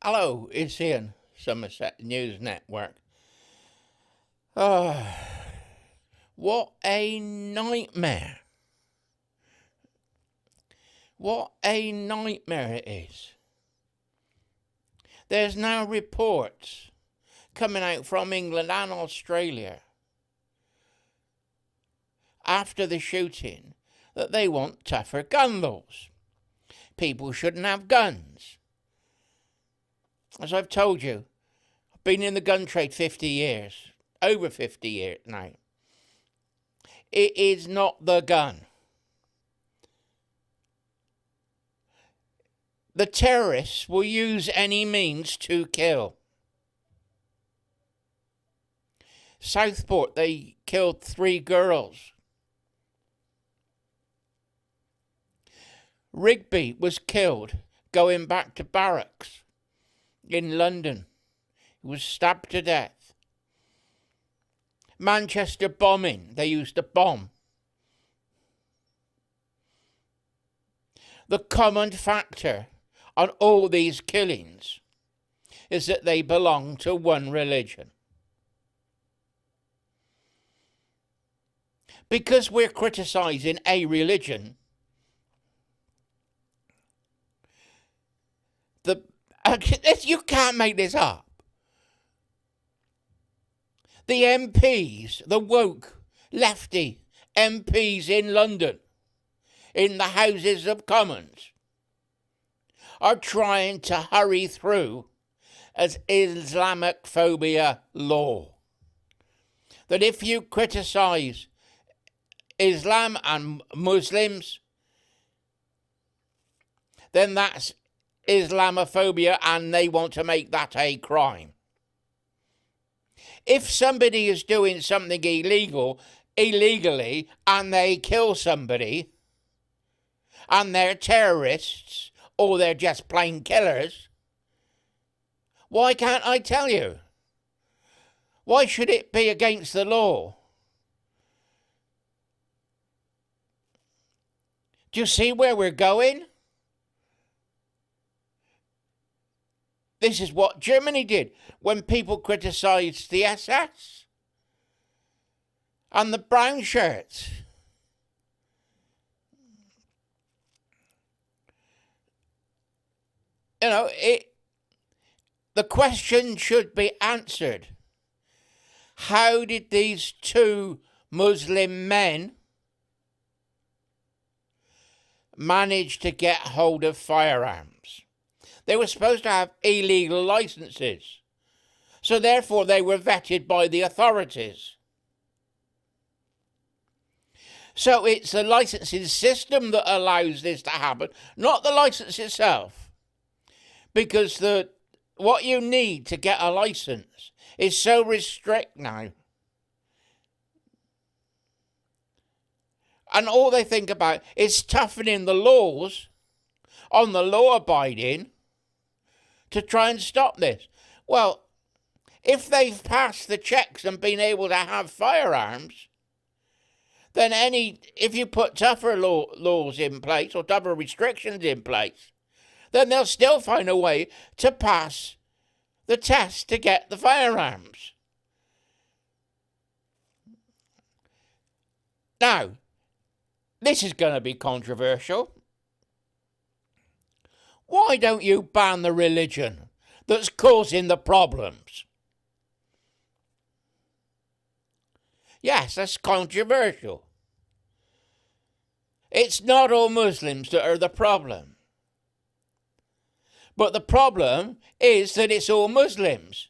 Hello, it's Ian, Somerset News Network. Oh, what a nightmare. What a nightmare it is. There's now reports coming out from England and Australia after the shooting that they want tougher gun laws. People shouldn't have guns. As I've told you, I've been in the gun trade 50 years, over 50 years now. It is not the gun. The terrorists will use any means to kill. Southport, they killed 3 girls. Rigby was killed going back to barracks in London. He was stabbed to death. Manchester bombing, they used to bomb. The common factor on all these killings is that they belong to one religion. Because we're criticising a religion, you can't make this up. The MPs, the woke, lefty MPs in London, in the Houses of Commons, are trying to hurry through as Islamophobia law. That if you criticise Islam and Muslims, then that's Islamophobia and they want to make that a crime. If somebody is doing something illegally and they kill somebody and they're terrorists or they're just plain killers, why can't I tell you? Why should it be against the law? Do you see where we're going? This is what Germany did when people criticised the SS and the brown shirts. You know, the question should be answered. How did these 2 Muslim men manage to get hold of firearms? They were supposed to have illegal licenses, so therefore they were vetted by the authorities. So it's the licensing system that allows this to happen, not the license itself. Because what you need to get a license is so restrict now. And all they think about is toughening the laws on the law-abiding to try and stop this. Well, if they've passed the checks and been able to have firearms, then if you put tougher laws in place or tougher restrictions in place, then they'll still find a way to pass the test to get the firearms. Now, this is going to be controversial. Why don't you ban the religion that's causing the problems? Yes, that's controversial. It's not all Muslims that are the problem. But the problem is that it's all Muslims.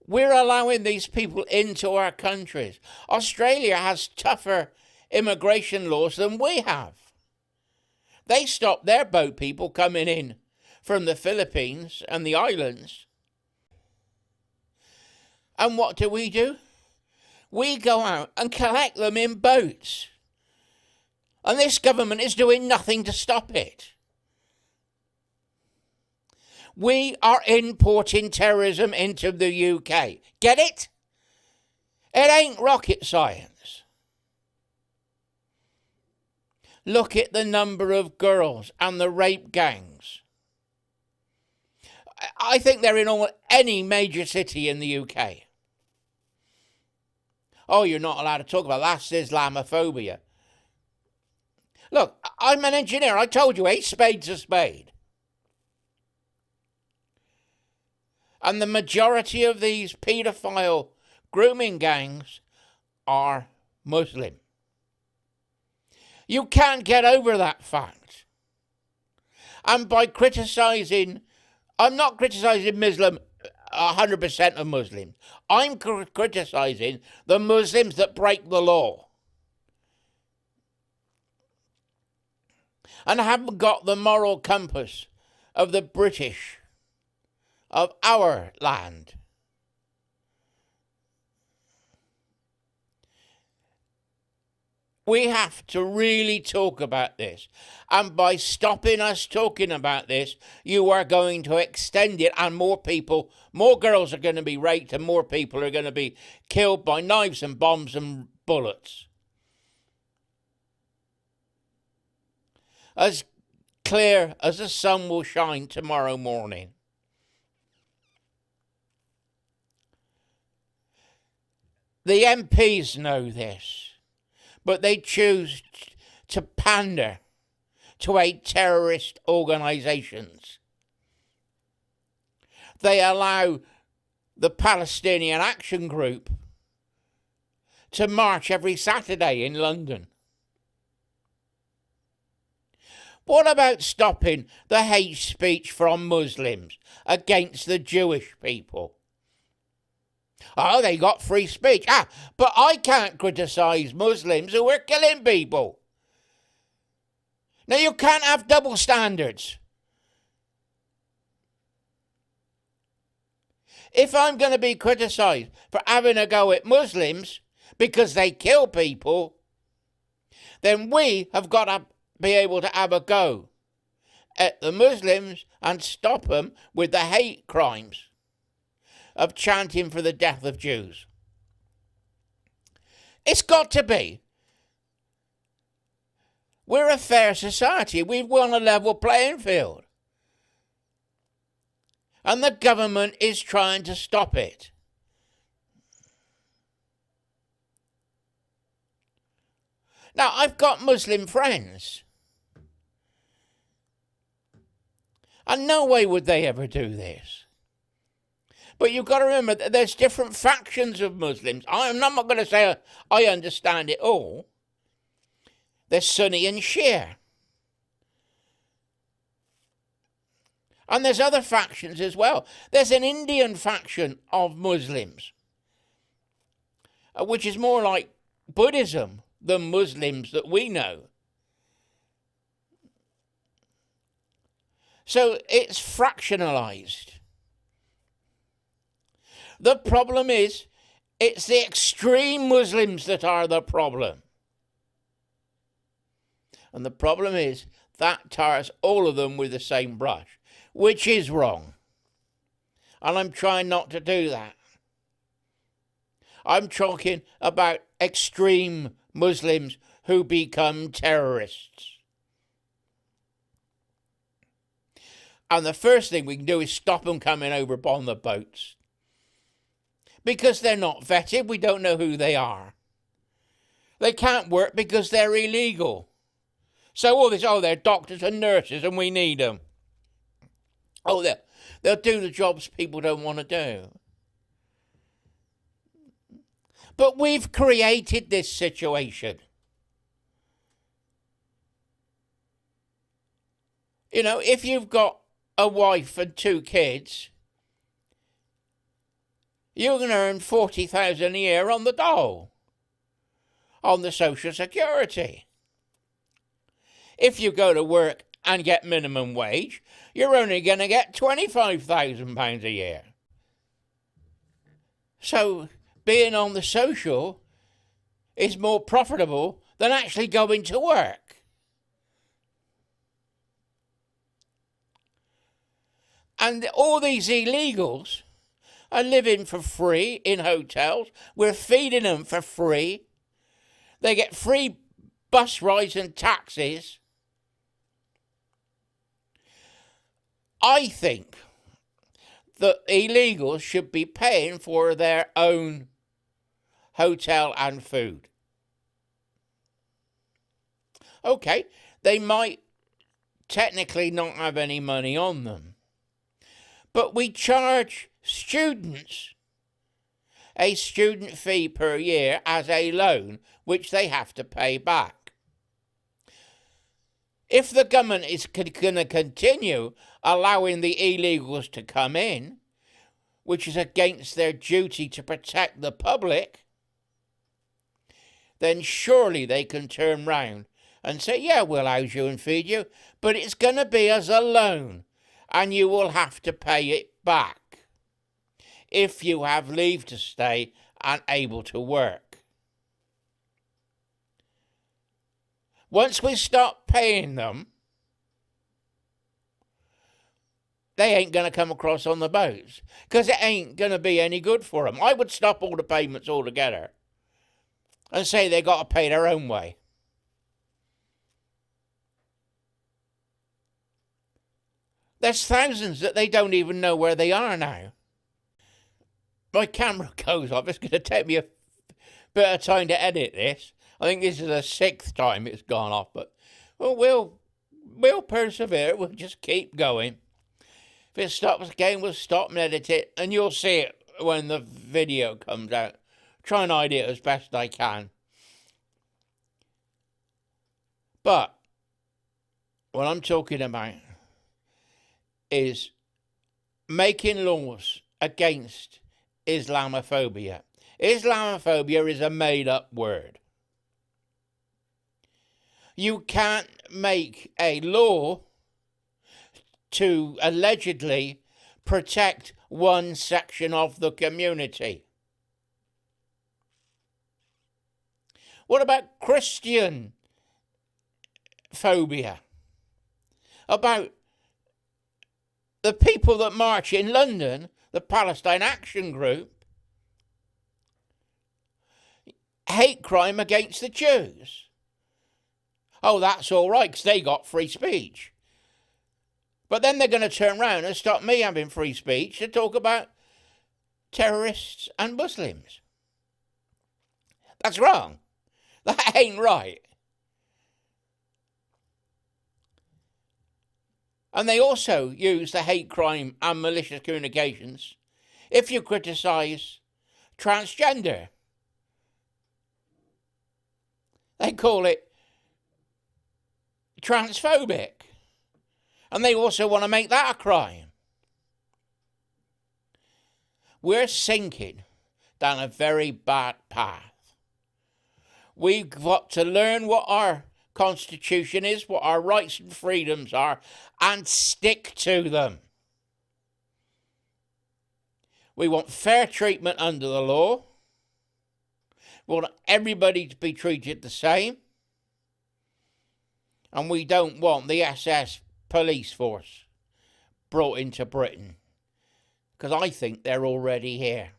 We're allowing these people into our countries. Australia has tougher immigration laws than we have. They stop their boat people coming in from the Philippines and the islands. And what do? We go out and collect them in boats. And this government is doing nothing to stop it. We are importing terrorism into the UK. Get it? It ain't rocket science. Look at the number of girls and the rape gangs. I think they're in almost any major city in the UK. Oh, you're not allowed to talk about that. That's Islamophobia. Look, I'm an engineer. I told you, a spade's a spade. And the majority of these paedophile grooming gangs are Muslim. You can't get over that fact. And by criticising, I'm not criticising Muslim, 100% of Muslims. I'm criticising the Muslims that break the law and haven't got the moral compass of the British, of our land. We have to really talk about this. And by stopping us talking about this, you are going to extend it, and more people, more girls are going to be raped, and more people are going to be killed by knives and bombs and bullets. As clear as the sun will shine tomorrow morning. The MPs know this, but they choose to pander to terrorist organisations. They allow the Palestinian Action Group to march every Saturday in London. What about stopping the hate speech from Muslims against the Jewish people? Oh, they got free speech. But I can't criticise Muslims who are killing people. Now, you can't have double standards. If I'm going to be criticised for having a go at Muslims because they kill people, then we have got to be able to have a go at the Muslims and stop them with the hate crimes of chanting for the death of Jews. It's got to be. We're a fair society. We want a level playing field. And the government is trying to stop it. Now, I've got Muslim friends. And no way would they ever do this. But you've got to remember that there's different factions of Muslims. I'm not going to say I understand it all. There's Sunni and Shia. And there's other factions as well. There's an Indian faction of Muslims, which is more like Buddhism than Muslims that we know. So it's fractionalized. The problem is, it's the extreme Muslims that are the problem. And the problem is, that tars all of them with the same brush, which is wrong. And I'm trying not to do that. I'm talking about extreme Muslims who become terrorists. And the first thing we can do is stop them coming over on the boats. Because they're not vetted, we don't know who they are. They can't work because they're illegal. So all this, they're doctors and nurses and we need them. They'll do the jobs people don't want to do. But we've created this situation. You know, if you've got a wife and 2 kids, you can earn $40,000 a year on the dole, on the Social Security. If you go to work and get minimum wage, you're only going to get £25,000 a year. So being on the social is more profitable than actually going to work. And all these illegals are living for free in hotels. We're feeding them for free. They get free bus rides and taxis. I think that illegals should be paying for their own hotel and food. Okay, they might technically not have any money on them, but we charge students a student fee per year as a loan, which they have to pay back. If the government is going to continue allowing the illegals to come in, which is against their duty to protect the public, then surely they can turn round and say, yeah, we'll house you and feed you, but it's going to be as a loan, and you will have to pay it back if you have leave to stay and able to work. Once we stop paying them, they ain't going to come across on the boats, because it ain't going to be any good for them. I would stop all the payments altogether and say they got to pay their own way. There's thousands that they don't even know where they are now. My camera goes off. It's going to take me a bit of time to edit this. I think this is the 6th time it's gone off, but well, we'll persevere. We'll just keep going. If it stops again, we'll stop and edit it, and you'll see it when the video comes out. Try and hide it as best I can. But what I'm talking about is making laws against Islamophobia. Islamophobia is a made-up word. You can't make a law to allegedly protect one section of the community. What about Christian phobia? About the people that march in London, the Palestine Action Group, hate crime against the Jews. Oh, that's all right, because they got free speech. But then they're going to turn around and stop me having free speech to talk about terrorists and Muslims. That's wrong. That ain't right. And they also use the hate crime and malicious communications if you criticise transgender. They call it transphobic. And they also want to make that a crime. We're sinking down a very bad path. We've got to learn what our Constitution is, what our rights and freedoms are, and stick to them. We want fair treatment under the law. We want everybody to be treated the same. And we don't want the SS police force brought into Britain, because I think they're already here.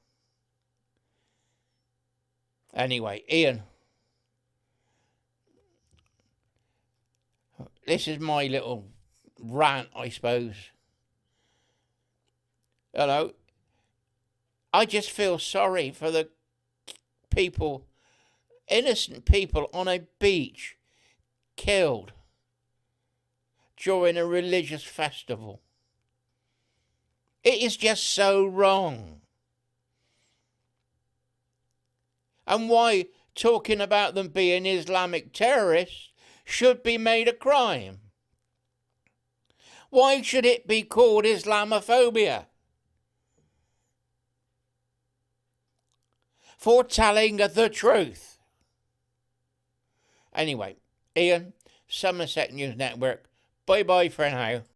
Anyway, Ian, this is my little rant, I suppose. Hello. I just feel sorry for the people, innocent people on a beach, killed during a religious festival. It is just so wrong. And why talking about them being Islamic terrorists should be made a crime? Why should it be called Islamophobia? For telling the truth. Anyway, Ian, Somerset News Network, bye-bye for now.